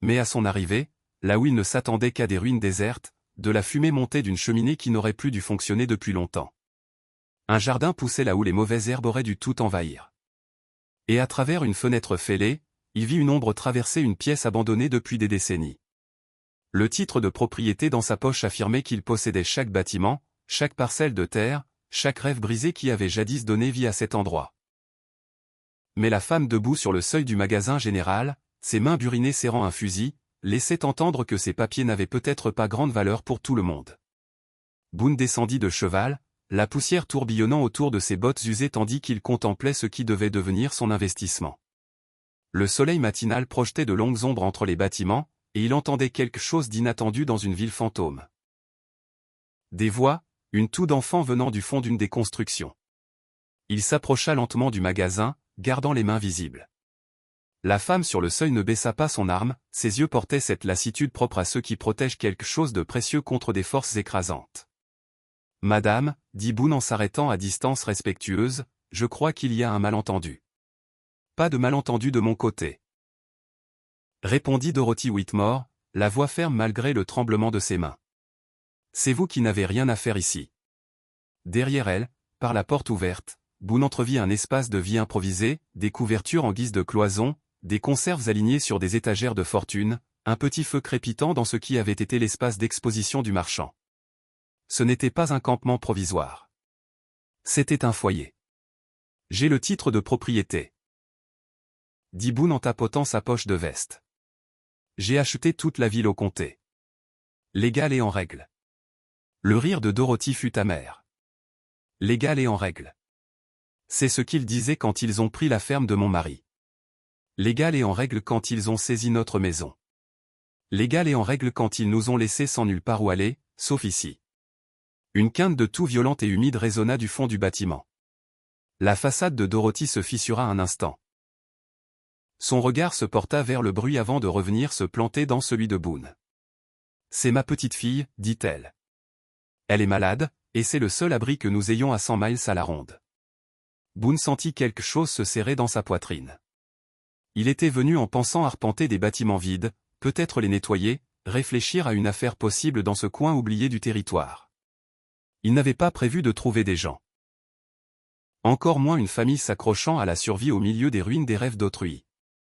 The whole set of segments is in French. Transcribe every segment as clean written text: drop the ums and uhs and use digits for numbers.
Mais à son arrivée, là où il ne s'attendait qu'à des ruines désertes, de la fumée montait d'une cheminée qui n'aurait plus dû fonctionner depuis longtemps. Un jardin poussait là où les mauvaises herbes auraient dû tout envahir. Et à travers une fenêtre fêlée, il vit une ombre traverser une pièce abandonnée depuis des décennies. Le titre de propriété dans sa poche affirmait qu'il possédait chaque bâtiment, chaque parcelle de terre, chaque rêve brisé qui avait jadis donné vie à cet endroit. Mais la femme debout sur le seuil du magasin général, ses mains burinées serrant un fusil, laissait entendre que ces papiers n'avaient peut-être pas grande valeur pour tout le monde. Boone descendit de cheval, la poussière tourbillonnant autour de ses bottes usées tandis qu'il contemplait ce qui devait devenir son investissement. Le soleil matinal projetait de longues ombres entre les bâtiments, et il entendait quelque chose d'inattendu dans une ville fantôme. Des voix, une toux d'enfant venant du fond d'une des constructions. Il s'approcha lentement du magasin, gardant les mains visibles. La femme sur le seuil ne baissa pas son arme, ses yeux portaient cette lassitude propre à ceux qui protègent quelque chose de précieux contre des forces écrasantes. « Madame, dit Boone en s'arrêtant à distance respectueuse, je crois qu'il y a un malentendu. » « Pas de malentendu de mon côté. » Répondit Dorothy Whitmore, la voix ferme malgré le tremblement de ses mains. « C'est vous qui n'avez rien à faire ici. » Derrière elle, par la porte ouverte, Boone entrevit un espace de vie improvisé, des couvertures en guise de cloison, des conserves alignées sur des étagères de fortune, un petit feu crépitant dans ce qui avait été l'espace d'exposition du marchand. Ce n'était pas un campement provisoire. C'était un foyer. « J'ai le titre de propriété. » dit Boone en tapotant sa poche de veste. « J'ai acheté toute la ville au comté. Légal et en règle. » Le rire de Dorothy fut amer. « Légal et en règle. C'est ce qu'ils disaient quand ils ont pris la ferme de mon mari. Légal et en règle quand ils ont saisi notre maison. Légal et en règle quand ils nous ont laissés sans nulle part où aller, sauf ici. » Une quinte de toux violente et humide résonna du fond du bâtiment. La façade de Dorothy se fissura un instant. Son regard se porta vers le bruit avant de revenir se planter dans celui de Boone. « C'est ma petite fille, dit-elle. Elle est malade, et c'est le seul abri que nous ayons à 100 miles à la ronde. » Boone sentit quelque chose se serrer dans sa poitrine. Il était venu en pensant arpenter des bâtiments vides, peut-être les nettoyer, réfléchir à une affaire possible dans ce coin oublié du territoire. Il n'avait pas prévu de trouver des gens. Encore moins une famille s'accrochant à la survie au milieu des ruines des rêves d'autrui.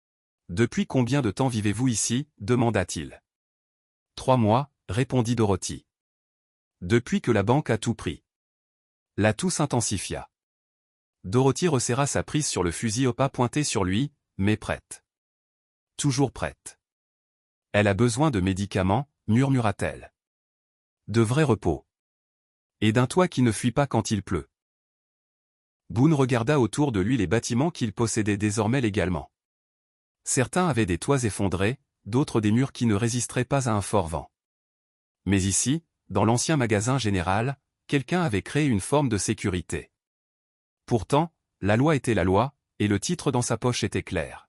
« Depuis combien de temps vivez-vous ici » demanda-t-il. « 3 mois, répondit Dorothy. « Depuis que la banque a tout pris. » La toux s'intensifia. Dorothy resserra sa prise sur le fusil au pas pointé sur lui, mais prête. Toujours prête. « Elle a besoin de médicaments, murmura-t-elle. De vrai repos. Et d'un toit qui ne fuit pas quand il pleut. » Boone regarda autour de lui les bâtiments qu'il possédait désormais légalement. Certains avaient des toits effondrés, d'autres des murs qui ne résisteraient pas à un fort vent. Mais ici, dans l'ancien magasin général, quelqu'un avait créé une forme de sécurité. Pourtant, la loi était la loi, et le titre dans sa poche était clair.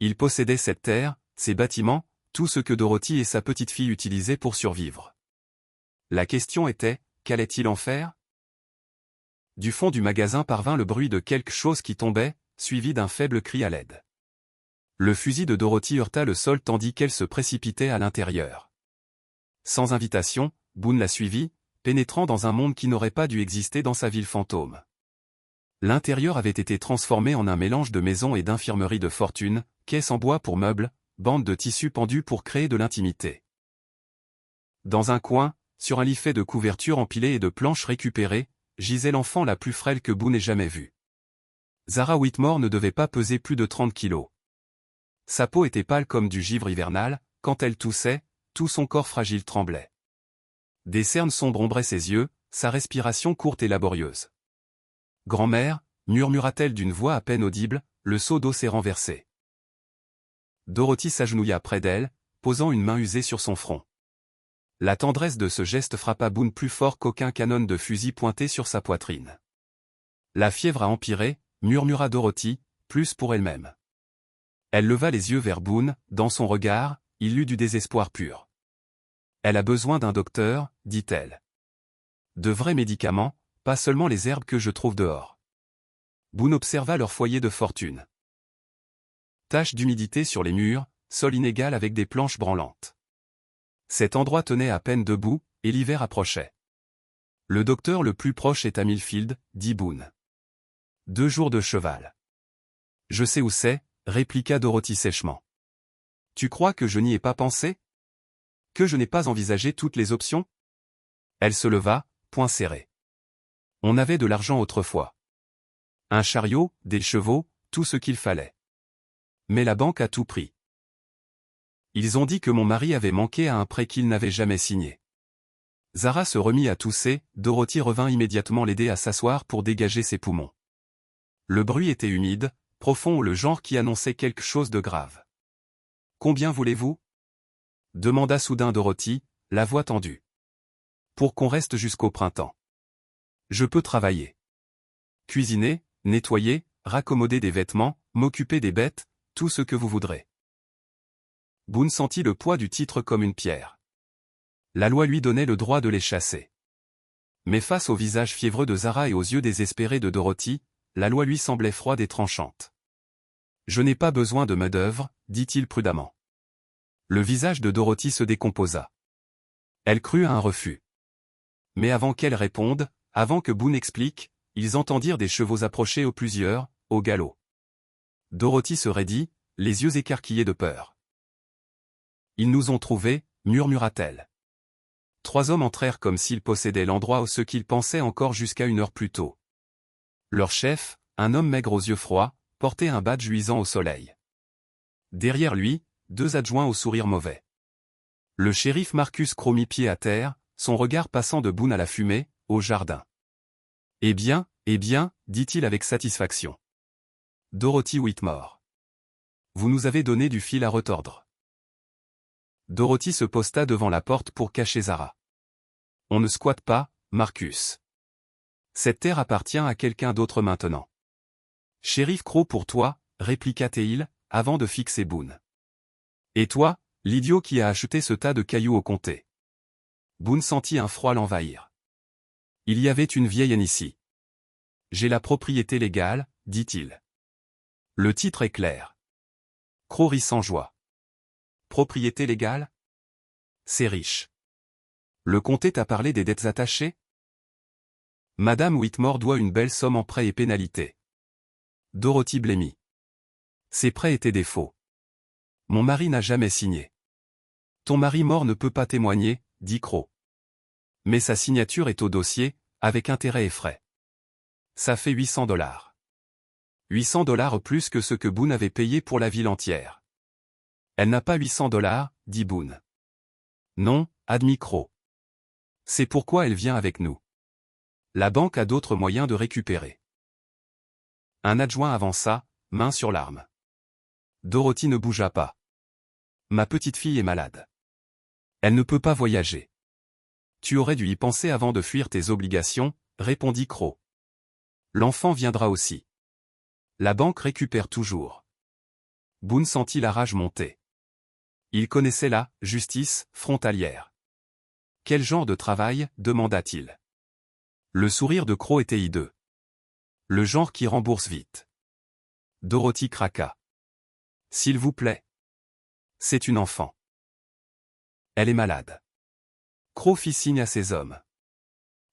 Il possédait cette terre, ces bâtiments, tout ce que Dorothy et sa petite fille utilisaient pour survivre. La question était, qu'allait-il en faire? Du fond du magasin parvint le bruit de quelque chose qui tombait, suivi d'un faible cri à l'aide. Le fusil de Dorothy heurta le sol tandis qu'elle se précipitait à l'intérieur. Sans invitation, Boone la suivit, pénétrant dans un monde qui n'aurait pas dû exister dans sa ville fantôme. L'intérieur avait été transformé en un mélange de maisons et d'infirmeries de fortune, caisses en bois pour meubles, bandes de tissus pendus pour créer de l'intimité. Dans un coin, sur un lit fait de couvertures empilées et de planches récupérées, gisait l'enfant la plus frêle que Boone ait jamais vue. Zara Whitmore ne devait pas peser plus de 30 kilos. Sa peau était pâle comme du givre hivernal, quand elle toussait, tout son corps fragile tremblait. Des cernes sombres ombraient ses yeux, sa respiration courte et laborieuse. « Grand-mère » murmura-t-elle d'une voix à peine audible, le seau d'eau s'est renversé. Dorothy s'agenouilla près d'elle, posant une main usée sur son front. La tendresse de ce geste frappa Boone plus fort qu'aucun canon de fusil pointé sur sa poitrine. « La fièvre a empiré » murmura Dorothy, plus pour elle-même. Elle leva les yeux vers Boone, dans son regard, il eut du désespoir pur. « Elle a besoin d'un docteur » dit-elle. « De vrais médicaments, pas seulement les herbes que je trouve dehors. » Boone observa leur foyer de fortune. Taches d'humidité sur les murs, sol inégal avec des planches branlantes. Cet endroit tenait à peine debout, et l'hiver approchait. Le docteur le plus proche est à Millfield, dit Boone. 2 jours de cheval. Je sais où c'est, répliqua Dorothy sèchement. Tu crois que je n'y ai pas pensé? Que je n'ai pas envisagé toutes les options? Elle se leva, poing serré. On avait de l'argent autrefois. Un chariot, des chevaux, tout ce qu'il fallait. Mais la banque a tout pris. Ils ont dit que mon mari avait manqué à un prêt qu'il n'avait jamais signé. Zara se remit à tousser, Dorothy revint immédiatement l'aider à s'asseoir pour dégager ses poumons. Le bruit était humide, profond ou le genre qui annonçait quelque chose de grave. Combien voulez-vous? Demanda soudain Dorothy, la voix tendue. Pour qu'on reste jusqu'au printemps. Je peux travailler. Cuisiner, nettoyer, raccommoder des vêtements, m'occuper des bêtes, tout ce que vous voudrez. Boone sentit le poids du titre comme une pierre. La loi lui donnait le droit de les chasser. Mais face au visage fiévreux de Zara et aux yeux désespérés de Dorothy, la loi lui semblait froide et tranchante. Je n'ai pas besoin de main-d'œuvre, dit-il prudemment. Le visage de Dorothy se décomposa. Elle crut à un refus. Mais avant qu'elle réponde, avant que Boone explique, ils entendirent des chevaux approcher au plusieurs, au galop. Dorothy se raidit, les yeux écarquillés de peur. Ils nous ont trouvés, murmura-t-elle. 3 hommes entrèrent comme s'ils possédaient l'endroit où ce qu'ils pensaient encore jusqu'à 1 heure plus tôt. Leur chef, un homme maigre aux yeux froids, portait un badge luisant au soleil. Derrière lui, 2 adjoints au sourire mauvais. Le shérif Marcus Crowe mit pied à terre, son regard passant de Boone à la fumée, au jardin. Eh bien, dit-il avec satisfaction. Dorothy Whitmore. Vous nous avez donné du fil à retordre. Dorothy se posta devant la porte pour cacher Zara. On ne squatte pas, Marcus. Cette terre appartient à quelqu'un d'autre maintenant. Shérif Crowe pour toi, répliqua-t-il, avant de fixer Boone. Et toi, l'idiot qui a acheté ce tas de cailloux au comté. Boone sentit un froid l'envahir. Il y avait une vieille ici. J'ai la propriété légale, dit-il. Le titre est clair. Crowe rit sans joie. Propriété légale? C'est riche. Le comté t'a parlé des dettes attachées? Madame Whitmore doit une belle somme en prêts et pénalités. Dorothy blêmit. Ces prêts étaient des faux. Mon mari n'a jamais signé. Ton mari mort ne peut pas témoigner, dit Crowe. Mais sa signature est au dossier, avec intérêt et frais. Ça fait $800. $800 plus que ce que Boone avait payé pour la ville entière. Elle n'a pas $800, dit Boone. Non, admit Crowe. C'est pourquoi elle vient avec nous. La banque a d'autres moyens de récupérer. Un adjoint avança, main sur l'arme. Dorothy ne bougea pas. Ma petite fille est malade. Elle ne peut pas voyager. Tu aurais dû y penser avant de fuir tes obligations, répondit Crowe. L'enfant viendra aussi. La banque récupère toujours. Boone sentit la rage monter. Il connaissait la justice frontalière. Quel genre de travail, demanda-t-il. Le sourire de Crowe était hideux. Le genre qui rembourse vite. Dorothy craqua. S'il vous plaît. C'est une enfant. Elle est malade. Crowe fit signe à ses hommes.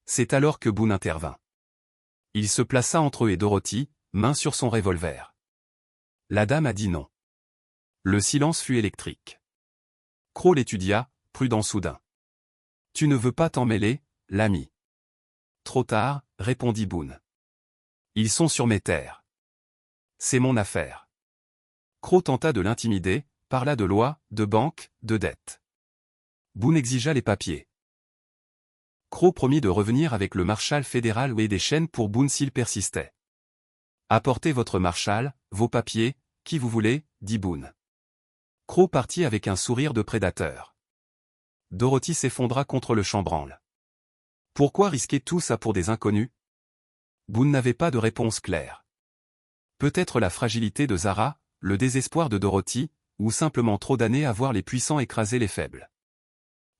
C'est alors que Boone intervint. Il se plaça entre eux et Dorothy, main sur son revolver. La dame a dit non. Le silence fut électrique. Crowe l'étudia, prudent soudain. Tu ne veux pas t'en mêler, l'ami. Trop tard, répondit Boone. Ils sont sur mes terres. C'est mon affaire. Crowe tenta de l'intimider, parla de loi, de banque, de dette. Boone exigea les papiers. Crowe promit de revenir avec le marshal fédéral et des chaînes pour Boone s'il persistait. Apportez votre marshal, vos papiers, qui vous voulez, dit Boone. Crowe partit avec un sourire de prédateur. Dorothy s'effondra contre le chambranle. Pourquoi risquer tout ça pour des inconnus? Boone n'avait pas de réponse claire. Peut-être la fragilité de Zara, le désespoir de Dorothy, ou simplement trop d'années à voir les puissants écraser les faibles.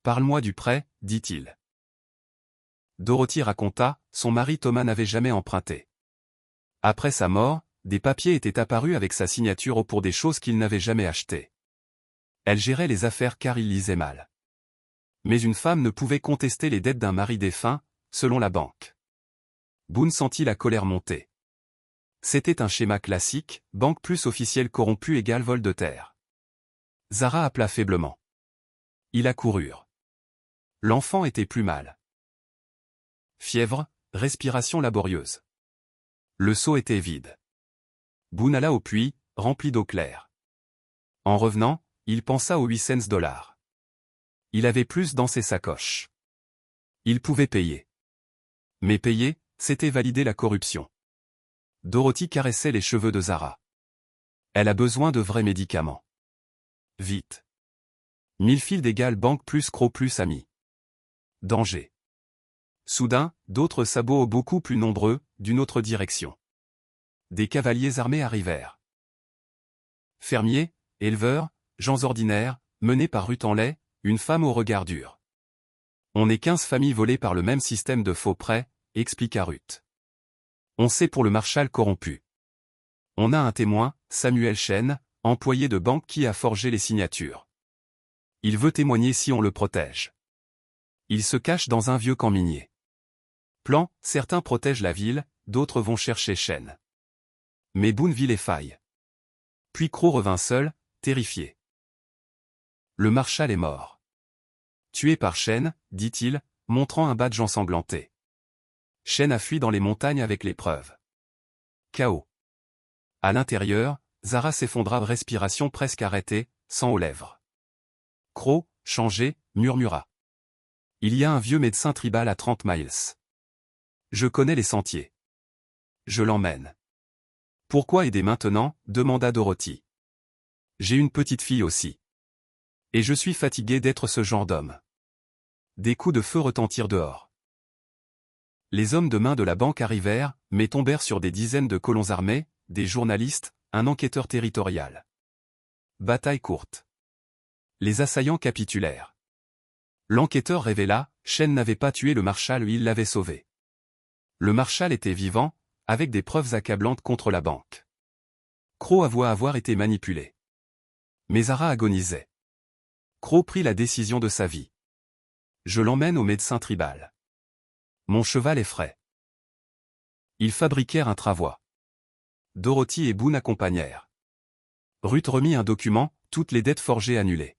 Parle-moi du prêt, dit-il. Dorothy raconta, son mari Thomas n'avait jamais emprunté. Après sa mort, des papiers étaient apparus avec sa signature pour des choses qu'il n'avait jamais achetées. Elle gérait les affaires car il lisait mal. Mais une femme ne pouvait contester les dettes d'un mari défunt, selon la banque. Boone sentit la colère monter. C'était un schéma classique, banque plus officielle corrompue égale vol de terre. Zara appela faiblement. Ils accoururent. L'enfant était plus mal. Fièvre, respiration laborieuse. Le seau était vide. Boone alla au puits, rempli d'eau claire. En revenant, il pensa aux 800 $. Il avait plus dans ses sacoches. Il pouvait payer. Mais payer, c'était valider la corruption. Dorothy caressait les cheveux de Zara. Elle a besoin de vrais médicaments. Vite. Millfield égale banque plus croc plus amis. Danger. Soudain, d'autres sabots beaucoup plus nombreux, d'une autre direction. Des cavaliers armés arrivèrent. Fermiers, éleveurs, gens ordinaires, menés par Ruth en lait, une femme au regard dur. On est 15 familles volées par le même système de faux prêts, expliqua Ruth. On sait pour le marshal corrompu. On a un témoin, Samuel Chen, employé de banque qui a forgé les signatures. Il veut témoigner si on le protège. Il se cache dans un vieux camp minier. Plan, certains protègent la ville, d'autres vont chercher Chen. Mais Boone vit les failles. Puis Crow revint seul, terrifié. Le marshal est mort. Tué par Chen, dit-il, montrant un badge ensanglanté. Chen a fui dans les montagnes avec les preuves. Chaos. À l'intérieur, Zara s'effondra, respiration presque arrêtée, sang aux lèvres. Crow, changé, murmura. Il y a un vieux médecin tribal à 30 miles. Je connais les sentiers. Je l'emmène. Pourquoi aider maintenant, demanda Dorothy. J'ai une petite fille aussi. Et je suis fatigué d'être ce genre d'homme. Des coups de feu retentirent dehors. Les hommes de main de la banque arrivèrent, mais tombèrent sur des dizaines de colons armés, des journalistes, un enquêteur territorial. Bataille courte. Les assaillants capitulèrent. L'enquêteur révéla, Chen n'avait pas tué le marshal, il l'avait sauvé. Le marshal était vivant, avec des preuves accablantes contre la banque. Crow avoua avoir été manipulé. Mais Zara agonisait. Crow prit la décision de sa vie. Je l'emmène au médecin tribal. Mon cheval est frais. Ils fabriquèrent un travois. Dorothy et Boone accompagnèrent. Ruth remit un document, toutes les dettes forgées annulées.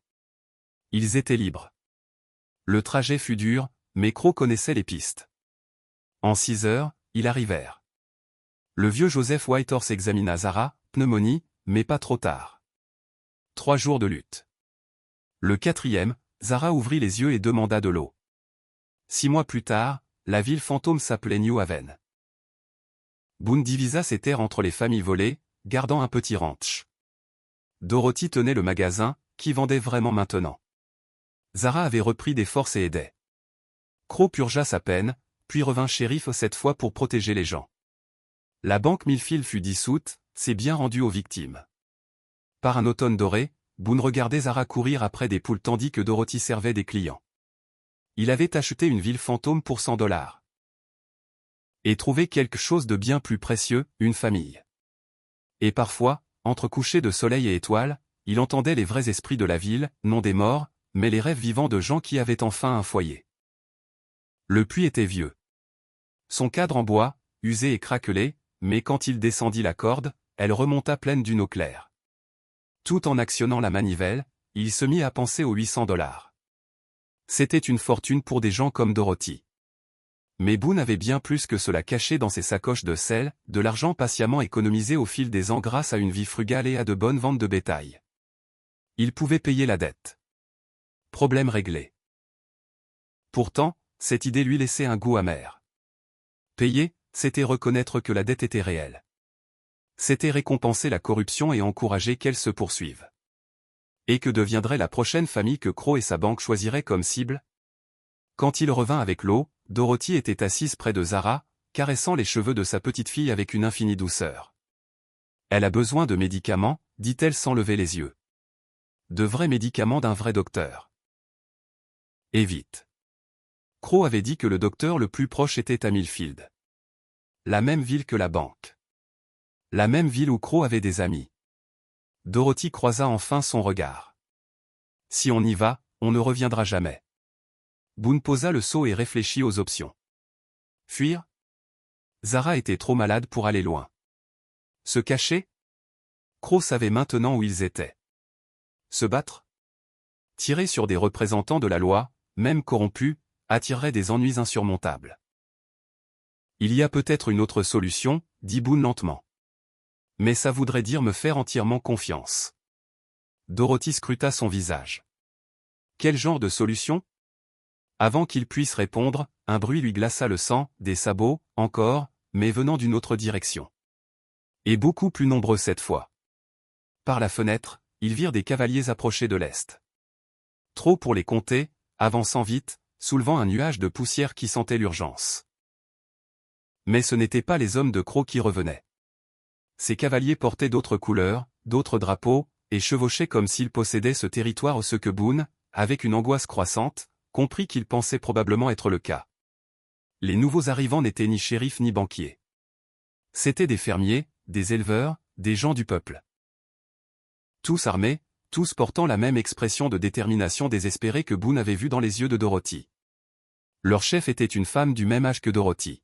Ils étaient libres. Le trajet fut dur, mais Crow connaissait les pistes. En 6 heures, ils arrivèrent. Le vieux Joseph Whitehorse examina Zara, pneumonie, mais pas trop tard. 3 jours de lutte. Le 4e, Zara ouvrit les yeux et demanda de l'eau. 6 mois plus tard, la ville fantôme s'appelait New Haven. Boone divisa ses terres entre les familles volées, gardant un petit ranch. Dorothy tenait le magasin, qui vendait vraiment maintenant. Zara avait repris des forces et aidait. Crow purgea sa peine, puis revint shérif cette fois pour protéger les gens. La banque Millfield fut dissoute, c'est bien rendu aux victimes. Par un automne doré, Boone regardait Zara courir après des poules tandis que Dorothy servait des clients. Il avait acheté une ville fantôme pour 100 $. Et trouvé quelque chose de bien plus précieux, une famille. Et parfois, entre couchers de soleil et étoiles, il entendait les vrais esprits de la ville, non des morts, mais les rêves vivants de gens qui avaient enfin un foyer. Le puits était vieux. Son cadre en bois, usé et craquelé, mais quand il descendit la corde, elle remonta pleine d'une eau claire. Tout en actionnant la manivelle, il se mit à penser aux 800 $. C'était une fortune pour des gens comme Dorothy. Mais Boone avait bien plus que cela caché dans ses sacoches de sel, de l'argent patiemment économisé au fil des ans grâce à une vie frugale et à de bonnes ventes de bétail. Il pouvait payer la dette. Problème réglé. Pourtant, cette idée lui laissait un goût amer. Payer, c'était reconnaître que la dette était réelle. C'était récompenser la corruption et encourager qu'elle se poursuive. Et que deviendrait la prochaine famille que Crow et sa banque choisiraient comme cible? Quand il revint avec l'eau, Dorothy était assise près de Zara, caressant les cheveux de sa petite fille avec une infinie douceur. Elle a besoin de médicaments, dit-elle sans lever les yeux. De vrais médicaments d'un vrai docteur. Et vite. Crow avait dit que le docteur le plus proche était à Millfield. La même ville que la banque. La même ville où Crow avait des amis. Dorothy croisa enfin son regard. Si on y va, on ne reviendra jamais. Boone posa le seau et réfléchit aux options. Fuir? Zara était trop malade pour aller loin. Se cacher? Crow savait maintenant où ils étaient. Se battre? Tirer sur des représentants de la loi, même corrompus, attirerait des ennuis insurmontables. Il y a peut-être une autre solution, dit Boone lentement. Mais ça voudrait dire me faire entièrement confiance. Dorothy scruta son visage. Quel genre de solution? Avant qu'il puisse répondre, un bruit lui glaça le sang, des sabots, encore, mais venant d'une autre direction. Et beaucoup plus nombreux cette fois. Par la fenêtre, ils virent des cavaliers approcher de l'est. Trop pour les compter, avançant vite, soulevant un nuage de poussière qui sentait l'urgence. Mais ce n'étaient pas les hommes de Crow qui revenaient. Ces cavaliers portaient d'autres couleurs, d'autres drapeaux, et chevauchaient comme s'ils possédaient ce territoire, ce que Boone, avec une angoisse croissante, comprit qu'il pensait probablement être le cas. Les nouveaux arrivants n'étaient ni shérifs ni banquiers. C'étaient des fermiers, des éleveurs, des gens du peuple. Tous armés, tous portant la même expression de détermination désespérée que Boone avait vue dans les yeux de Dorothy. Leur chef était une femme du même âge que Dorothy.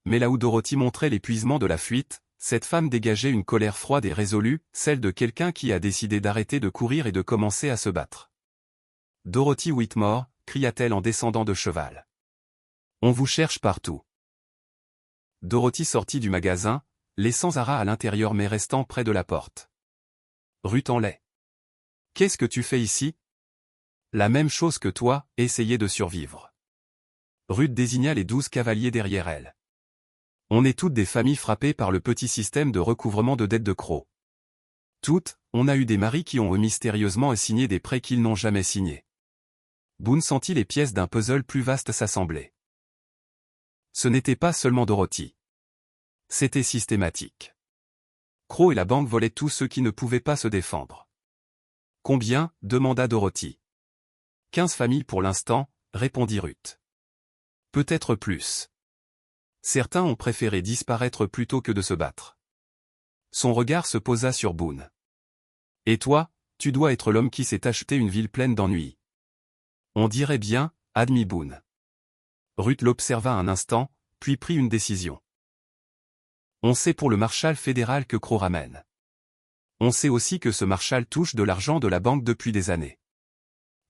Mais là où Dorothy montrait l'épuisement de la fuite, cette femme dégageait une colère froide et résolue, celle de quelqu'un qui a décidé d'arrêter de courir et de commencer à se battre. « Dorothy Whitmore », cria-t-elle en descendant de cheval. « On vous cherche partout. » Dorothy sortit du magasin, laissant Zara à l'intérieur mais restant près de la porte. Ruth en lait. « Qu'est-ce que tu fais ici? » La même chose que toi, essayer de survivre. Ruth désigna les 12 cavaliers derrière elle. On est toutes des familles frappées par le petit système de recouvrement de dettes de Crow. Toutes, on a eu des maris qui ont mystérieusement signé des prêts qu'ils n'ont jamais signés. Boone sentit les pièces d'un puzzle plus vaste s'assembler. Ce n'était pas seulement Dorothy. C'était systématique. Crow et la banque volaient tous ceux qui ne pouvaient pas se défendre. Combien? Demanda Dorothy. 15 familles pour l'instant, répondit Ruth. Peut-être plus. Certains ont préféré disparaître plutôt que de se battre. Son regard se posa sur Boone. Et toi, tu dois être l'homme qui s'est acheté une ville pleine d'ennuis. On dirait bien, admit Boone. Ruth l'observa un instant, puis prit une décision. On sait pour le marshal fédéral que Crow ramène. On sait aussi que ce marshal touche de l'argent de la banque depuis des années.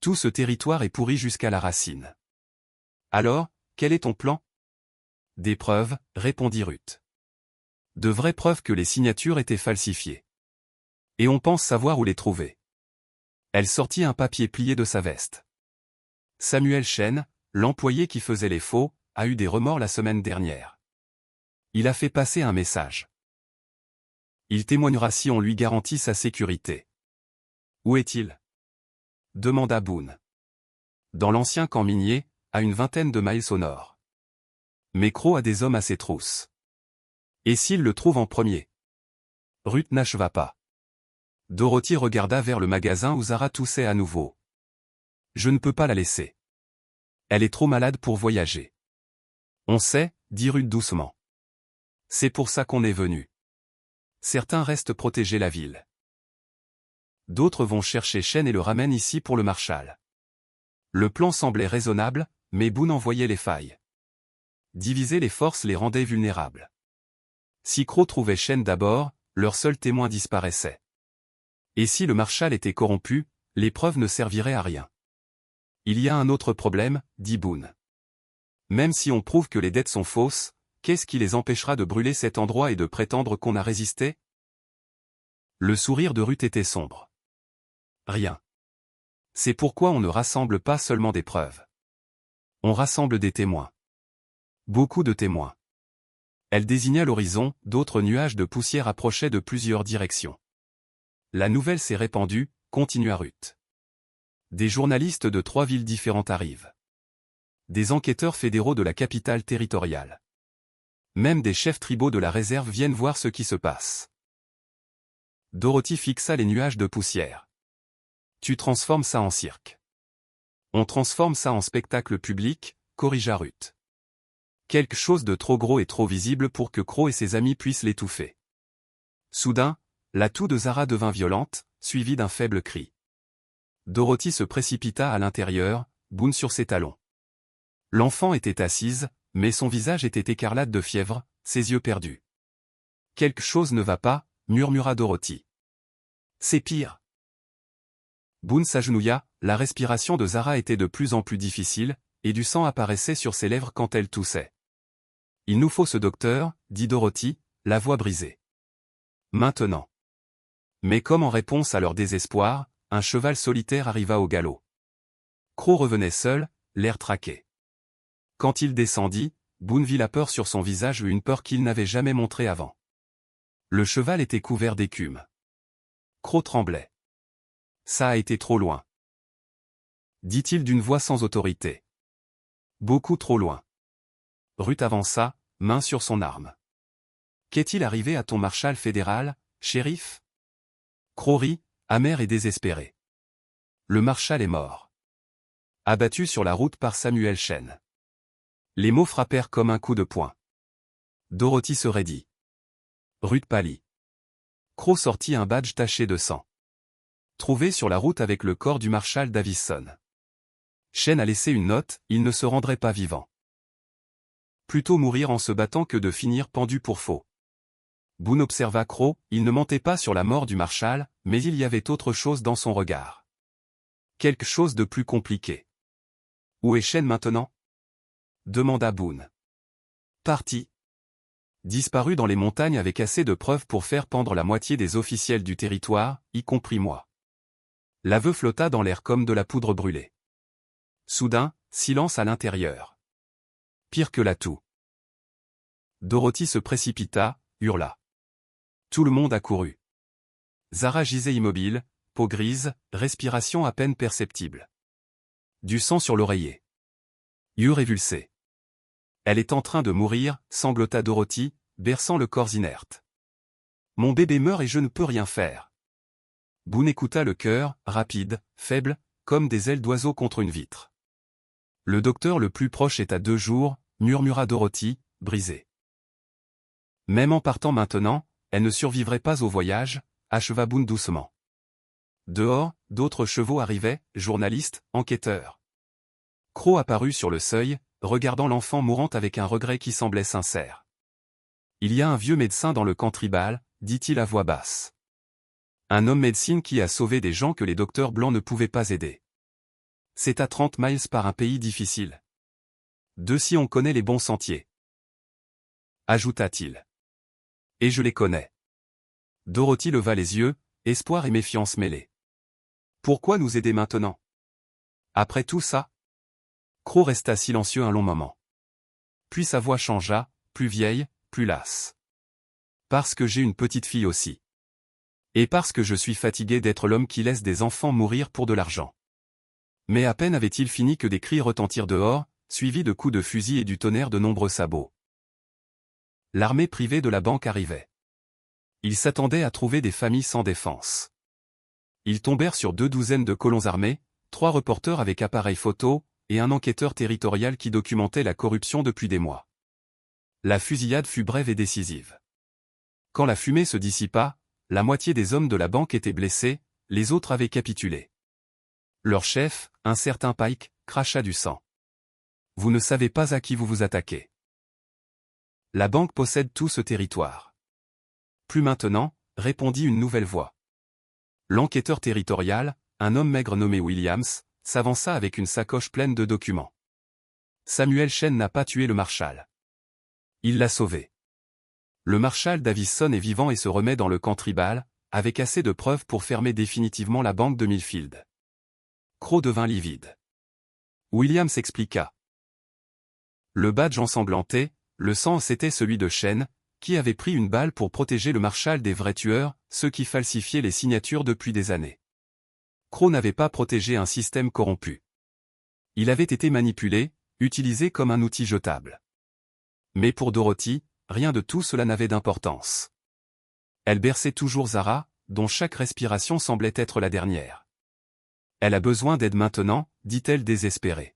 Tout ce territoire est pourri jusqu'à la racine. Alors, quel est ton plan? Des preuves, répondit Ruth. De vraies preuves que les signatures étaient falsifiées. Et on pense savoir où les trouver. Elle sortit un papier plié de sa veste. Samuel Chen, l'employé qui faisait les faux, a eu des remords la semaine dernière. Il a fait passer un message. Il témoignera si on lui garantit sa sécurité. Où est-il? Demanda Boone. Dans l'ancien camp minier, à une vingtaine de miles au nord. Mais Crow a des hommes à ses trousses. Et s'il le trouve en premier? Ruth n'acheva pas. Dorothy regarda vers le magasin où Zara toussait à nouveau. Je ne peux pas la laisser. Elle est trop malade pour voyager. On sait, dit Ruth doucement. C'est pour ça qu'on est venu. Certains restent protéger la ville. D'autres vont chercher Chen et le ramènent ici pour le marshal. Le plan semblait raisonnable, mais Boone en voyait les failles. Diviser les forces les rendait vulnérables. Si Crow trouvait Chen d'abord, leur seul témoin disparaissait. Et si le marshal était corrompu, les preuves ne serviraient à rien. Il y a un autre problème, dit Boone. Même si on prouve que les dettes sont fausses, qu'est-ce qui les empêchera de brûler cet endroit et de prétendre qu'on a résisté? Le sourire de Ruth était sombre. Rien. C'est pourquoi on ne rassemble pas seulement des preuves. On rassemble des témoins. Beaucoup de témoins. Elle désigna l'horizon, d'autres nuages de poussière approchaient de plusieurs directions. La nouvelle s'est répandue, continua Ruth. Des journalistes de 3 villes différentes arrivent. Des enquêteurs fédéraux de la capitale territoriale. Même des chefs tribaux de la réserve viennent voir ce qui se passe. Dorothy fixa les nuages de poussière. Tu transformes ça en cirque. On transforme ça en spectacle public, corrigea Ruth. Quelque chose de trop gros et trop visible pour que Crow et ses amis puissent l'étouffer. Soudain, la toux de Zara devint violente, suivie d'un faible cri. Dorothy se précipita à l'intérieur, Boone sur ses talons. L'enfant était assise, mais son visage était écarlate de fièvre, ses yeux perdus. « Quelque chose ne va pas, » murmura Dorothy. « C'est pire. » Boone s'agenouilla, la respiration de Zara était de plus en plus difficile, et du sang apparaissait sur ses lèvres quand elle toussait. « Il nous faut ce docteur, » dit Dorothy, la voix brisée. « Maintenant. » Mais comme en réponse à leur désespoir, un cheval solitaire arriva au galop. Crow revenait seul, l'air traqué. Quand il descendit, Boone vit la peur sur son visage, une peur qu'il n'avait jamais montrée avant. Le cheval était couvert d'écume. Crow tremblait. « Ça a été trop loin. » dit-il d'une voix sans autorité. « Beaucoup trop loin. » Ruth avança, main sur son arme. « Qu'est-il arrivé à ton marshal fédéral, shérif ?» Crow rit, amer et désespéré. Le marshal est mort. Abattu sur la route par Samuel Chen. Les mots frappèrent comme un coup de poing. Dorothy se raidit. Ruth pâlit. Crow sortit un badge taché de sang. Trouvé sur la route avec le corps du marshal Davison. Chen a laissé une note, il ne se rendrait pas vivant. Plutôt mourir en se battant que de finir pendu pour faux. Boone observa Crow, il ne mentait pas sur la mort du marshal, mais il y avait autre chose dans son regard. Quelque chose de plus compliqué. Où est Chen maintenant ? Demanda Boone. Parti. Disparu dans les montagnes avec assez de preuves pour faire pendre la moitié des officiels du territoire, y compris moi. L'aveu flotta dans l'air comme de la poudre brûlée. Soudain, silence à l'intérieur. Pire que la toux. Dorothy se précipita, hurla. Tout le monde accourut. Zara gisait immobile, peau grise, respiration à peine perceptible. Du sang sur l'oreiller. Yeux révulsés. Elle est en train de mourir, sanglota Dorothy, berçant le corps inerte. Mon bébé meurt et je ne peux rien faire. Boone écouta le cœur, rapide, faible, comme des ailes d'oiseau contre une vitre. Le docteur le plus proche est à 2 jours, murmura Dorothy, brisée. Même en partant maintenant, elle ne survivrait pas au voyage, acheva Boone doucement. Dehors, d'autres chevaux arrivaient, journalistes, enquêteurs. Crow apparut sur le seuil, regardant l'enfant mourante avec un regret qui semblait sincère. Il y a un vieux médecin dans le camp tribal, dit-il à voix basse. Un homme médecine qui a sauvé des gens que les docteurs blancs ne pouvaient pas aider. C'est à 30 miles par un pays difficile. De si on connaît les bons sentiers. Ajouta-t-il. Et je les connais. Dorothy leva les yeux, espoir et méfiance mêlés. Pourquoi nous aider maintenant? Après tout ça? Crow resta silencieux un long moment. Puis sa voix changea, plus vieille, plus lasse. Parce que j'ai une petite fille aussi. Et parce que je suis fatigué d'être l'homme qui laisse des enfants mourir pour de l'argent. Mais à peine avait-il fini que des cris retentirent dehors, suivis de coups de fusil et du tonnerre de nombreux sabots. L'armée privée de la banque arrivait. Ils s'attendaient à trouver des familles sans défense. Ils tombèrent sur 2 douzaines de colons armés, 3 reporters avec appareil photo, et un enquêteur territorial qui documentait la corruption depuis des mois. La fusillade fut brève et décisive. Quand la fumée se dissipa, la moitié des hommes de la banque étaient blessés, les autres avaient capitulé. Leur chef, un certain Pike, cracha du sang. Vous ne savez pas à qui vous vous attaquez. La banque possède tout ce territoire. Plus maintenant, répondit une nouvelle voix. L'enquêteur territorial, un homme maigre nommé Williams, s'avança avec une sacoche pleine de documents. Samuel Chen n'a pas tué le marshal. Il l'a sauvé. Le marshal Davison est vivant et se remet dans le camp tribal, avec assez de preuves pour fermer définitivement la banque de Millfield. Crow devint livide. Williams expliqua. Le badge ensanglanté, le sang c'était celui de Chen, qui avait pris une balle pour protéger le marshal des vrais tueurs, ceux qui falsifiaient les signatures depuis des années. Crow n'avait pas protégé un système corrompu. Il avait été manipulé, utilisé comme un outil jetable. Mais pour Dorothy, rien de tout cela n'avait d'importance. Elle berçait toujours Zara, dont chaque respiration semblait être la dernière. Elle a besoin d'aide maintenant, dit-elle désespérée.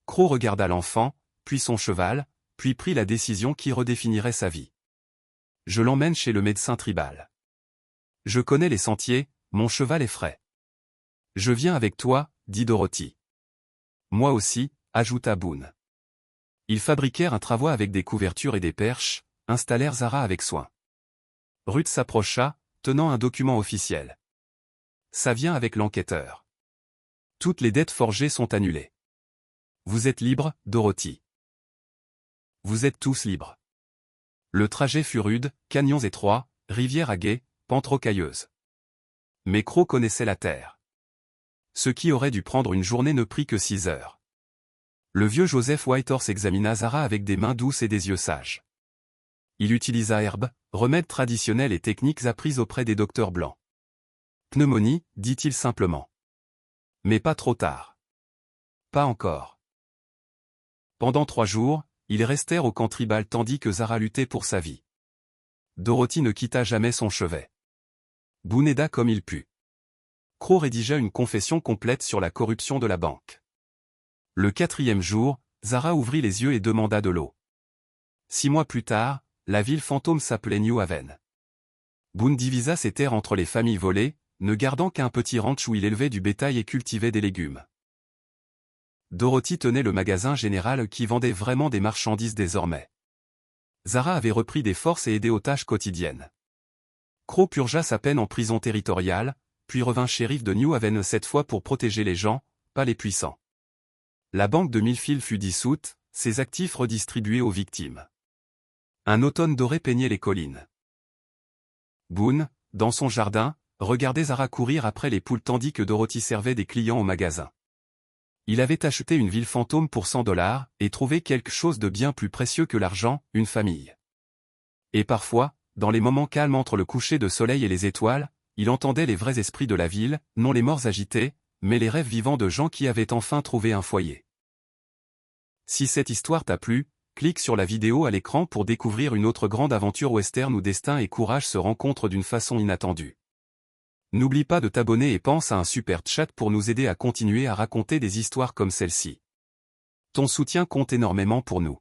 Crow regarda l'enfant, puis son cheval, puis prit la décision qui redéfinirait sa vie. Je l'emmène chez le médecin tribal. Je connais les sentiers, mon cheval est frais. Je viens avec toi, dit Dorothy. Moi aussi, ajouta Boone. Ils fabriquèrent un travois avec des couvertures et des perches, installèrent Zara avec soin. Ruth s'approcha, tenant un document officiel. Ça vient avec l'enquêteur. Toutes les dettes forgées sont annulées. Vous êtes libre, Dorothy. Vous êtes tous libres. Le trajet fut rude, canyons étroits, rivières à gué, pentes rocailleuses. Mais Crow connaissait la terre. Ce qui aurait dû prendre une journée ne prit que 6 heures. Le vieux Joseph Whitehorse examina Zara avec des mains douces et des yeux sages. Il utilisa herbes, remèdes traditionnels et techniques apprises auprès des docteurs blancs. Pneumonie, dit-il simplement. Mais pas trop tard. Pas encore. Pendant 3 jours, ils restèrent au camp tribal tandis que Zara luttait pour sa vie. Dorothy ne quitta jamais son chevet. Boone aida comme il put. Crow rédigea une confession complète sur la corruption de la banque. Le 4e jour, Zara ouvrit les yeux et demanda de l'eau. 6 mois plus tard, la ville fantôme s'appelait New Haven. Boone divisa ses terres entre les familles volées, ne gardant qu'un petit ranch où il élevait du bétail et cultivait des légumes. Dorothy tenait le magasin général qui vendait vraiment des marchandises désormais. Zara avait repris des forces et aidé aux tâches quotidiennes. Crow purgea sa peine en prison territoriale, puis revint shérif de New Haven cette fois pour protéger les gens, pas les puissants. La banque de Millfield fut dissoute, ses actifs redistribués aux victimes. Un automne doré peignait les collines. Boone, dans son jardin, regardait Zara courir après les poules tandis que Dorothy servait des clients au magasin. Il avait acheté une ville fantôme pour $100 et trouvé quelque chose de bien plus précieux que l'argent, une famille. Et parfois, dans les moments calmes entre le coucher de soleil et les étoiles, il entendait les vrais esprits de la ville, non les morts agités, mais les rêves vivants de gens qui avaient enfin trouvé un foyer. Si cette histoire t'a plu, clique sur la vidéo à l'écran pour découvrir une autre grande aventure western où destin et courage se rencontrent d'une façon inattendue. N'oublie pas de t'abonner et pense à un super chat pour nous aider à continuer à raconter des histoires comme celle-ci. Ton soutien compte énormément pour nous.